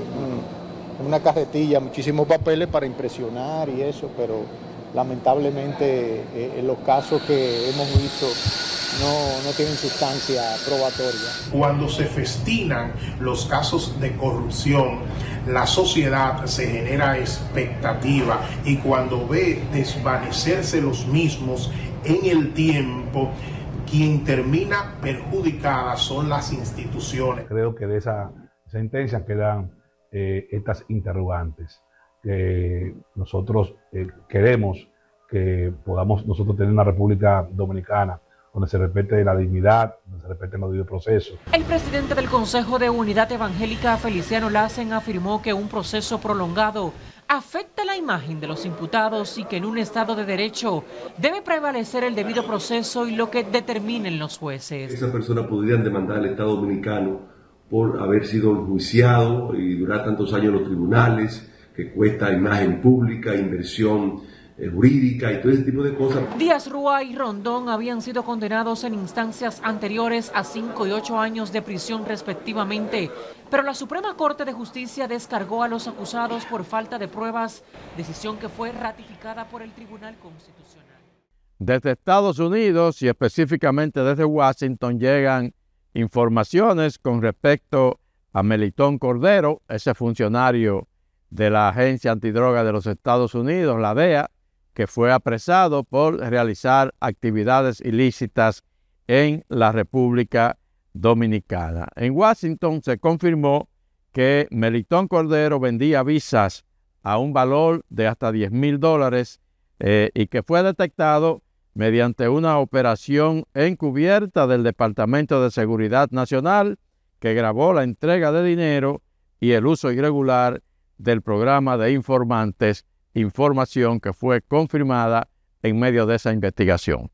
una carretilla muchísimos papeles para impresionar y eso, pero lamentablemente en los casos que hemos visto no tienen sustancia probatoria. Cuando se festinan los casos de corrupción, la sociedad se genera expectativa y cuando ve desvanecerse los mismos en el tiempo, quien termina perjudicada son las instituciones. Creo que de esa sentencia quedan estas interrogantes. Nosotros queremos que podamos nosotros tener una República Dominicana donde se respete la dignidad, donde se respete el debido proceso. El presidente del Consejo de Unidad Evangélica, Feliciano Lassen, afirmó que un proceso prolongado afecta la imagen de los imputados y que en un Estado de Derecho debe prevalecer el debido proceso y lo que determinen los jueces. Esas personas podrían demandar al Estado Dominicano por haber sido enjuiciado y durar tantos años en los tribunales, que cuesta imagen pública, inversión jurídica y todo ese tipo de cosas. Díaz Rúa y Rondón habían sido condenados en instancias anteriores a 5 y 8 años de prisión respectivamente, pero la Suprema Corte de Justicia descargó a los acusados por falta de pruebas, decisión que fue ratificada por el Tribunal Constitucional. Desde Estados Unidos y específicamente desde Washington llegan informaciones con respecto a Melitón Cordero, ese funcionario de la Agencia Antidroga de los Estados Unidos, la DEA, que fue apresado por realizar actividades ilícitas en la República Dominicana. En Washington se confirmó que Melitón Cordero vendía visas a un valor de hasta $10,000 y que fue detectado mediante una operación encubierta del Departamento de Seguridad Nacional que grabó la entrega de dinero y el uso irregular del programa de informantes, información que fue confirmada en medio de esa investigación.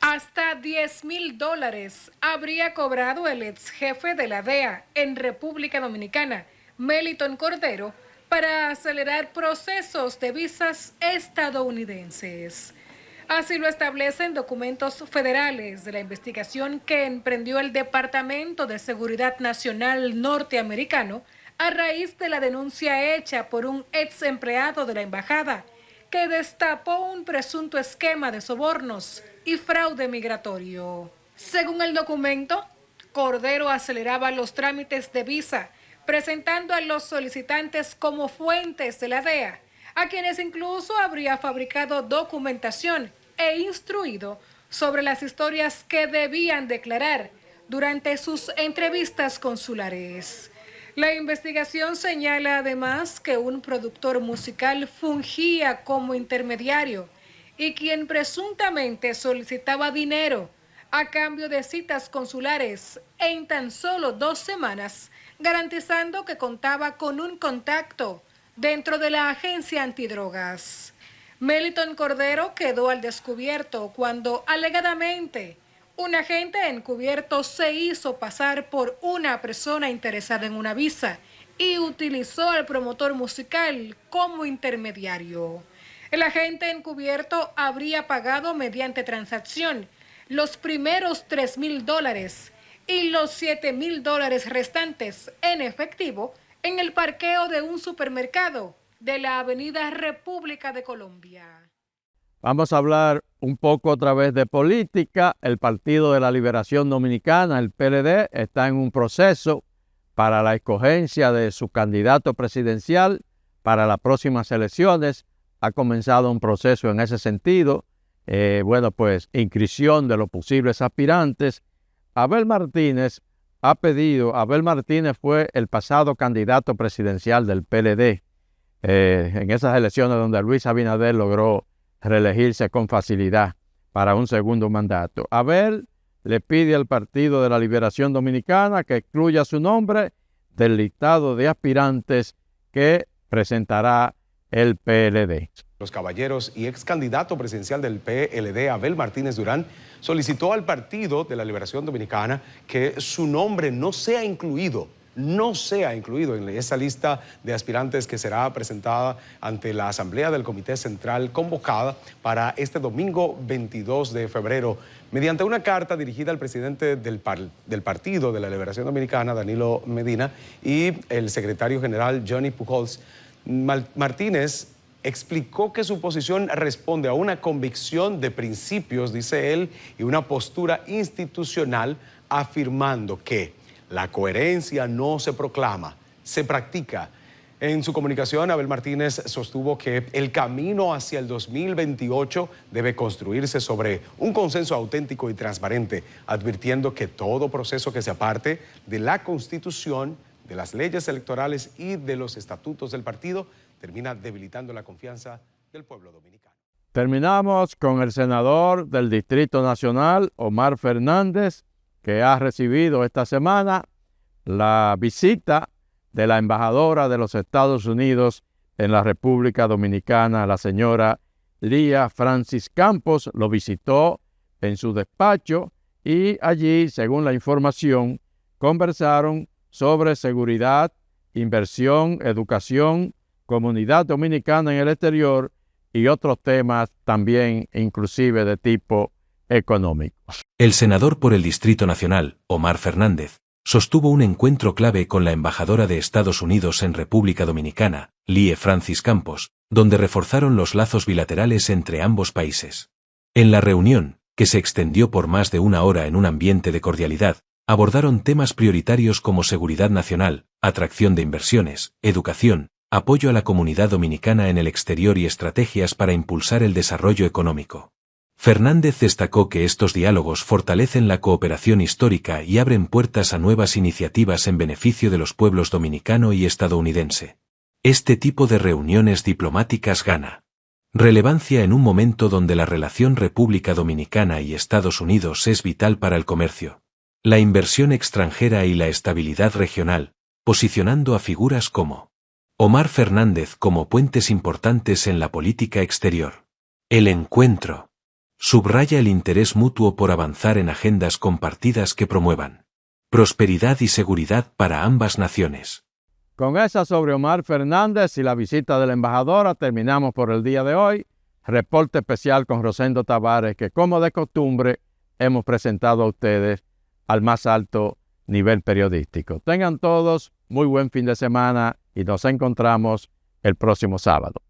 Hasta $10,000 habría cobrado el ex jefe de la DEA en República Dominicana, Melitón Cordero, para acelerar procesos de visas estadounidenses. Así lo establecen documentos federales de la investigación que emprendió el Departamento de Seguridad Nacional norteamericano a raíz de la denuncia hecha por un ex empleado de la embajada que destapó un presunto esquema de sobornos y fraude migratorio. Según el documento, Cordero aceleraba los trámites de visa, presentando a los solicitantes como fuentes de la DEA, a quienes incluso habría fabricado documentación e instruido sobre las historias que debían declarar durante sus entrevistas consulares. La investigación señala además que un productor musical fungía como intermediario y quien presuntamente solicitaba dinero a cambio de citas consulares en tan solo 2 semanas, garantizando que contaba con un contacto dentro de la agencia antidrogas. Melitón Cordero quedó al descubierto cuando alegadamente un agente encubierto se hizo pasar por una persona interesada en una visa y utilizó al promotor musical como intermediario. El agente encubierto habría pagado mediante transacción los primeros $3,000 y los $7,000 restantes en efectivo en el parqueo de un supermercado de la Avenida República de Colombia. Vamos a hablar un poco otra vez de política. El Partido de la Liberación Dominicana, el PLD, está en un proceso para la escogencia de su candidato presidencial para las próximas elecciones. Ha comenzado un proceso en ese sentido. Inscripción de los posibles aspirantes. Abel Martínez fue el pasado candidato presidencial del PLD en esas elecciones donde Luis Abinader logró reelegirse con facilidad para un segundo mandato. Abel le pide al Partido de la Liberación Dominicana que excluya su nombre del listado de aspirantes que presentará el PLD. Los Caballeros y ex candidato presidencial del PLD, Abel Martínez Durán, solicitó al Partido de la Liberación Dominicana que su nombre no sea incluido en esa lista de aspirantes que será presentada ante la Asamblea del Comité Central convocada para este domingo 22 de febrero. Mediante una carta dirigida al presidente del Partido de la Liberación Dominicana, Danilo Medina, y el secretario general, Johnny Pujols, Martínez explicó que su posición responde a una convicción de principios, dice él, y una postura institucional, afirmando que la coherencia no se proclama, se practica. En su comunicación, Abel Martínez sostuvo que el camino hacia el 2028 debe construirse sobre un consenso auténtico y transparente, advirtiendo que todo proceso que se aparte de la Constitución, de las leyes electorales y de los estatutos del partido termina debilitando la confianza del pueblo dominicano. Terminamos con el senador del Distrito Nacional, Omar Fernández, que ha recibido esta semana la visita de la embajadora de los Estados Unidos en la República Dominicana, la señora Lía Francis Campos. Lo visitó en su despacho y allí, según la información, conversaron sobre seguridad, inversión, educación, comunidad dominicana en el exterior y otros temas también inclusive de tipo económico. El senador por el Distrito Nacional, Omar Fernández, sostuvo un encuentro clave con la embajadora de Estados Unidos en República Dominicana, Lía Francis Campos, donde reforzaron los lazos bilaterales entre ambos países. En la reunión, que se extendió por más de una hora en un ambiente de cordialidad, abordaron temas prioritarios como seguridad nacional, atracción de inversiones, educación, apoyo a la comunidad dominicana en el exterior y estrategias para impulsar el desarrollo económico. Fernández destacó que estos diálogos fortalecen la cooperación histórica y abren puertas a nuevas iniciativas en beneficio de los pueblos dominicano y estadounidense. Este tipo de reuniones diplomáticas gana relevancia en un momento donde la relación República Dominicana y Estados Unidos es vital para el comercio, la inversión extranjera y la estabilidad regional, posicionando a figuras como Omar Fernández como puentes importantes en la política exterior. El encuentro subraya el interés mutuo por avanzar en agendas compartidas que promuevan prosperidad y seguridad para ambas naciones. Con esa sobre Omar Fernández y la visita de la embajadora terminamos por el día de hoy. Reporte especial con Rosendo Tavares, que como de costumbre hemos presentado a ustedes al más alto nivel periodístico. Tengan todos muy buen fin de semana y nos encontramos el próximo sábado.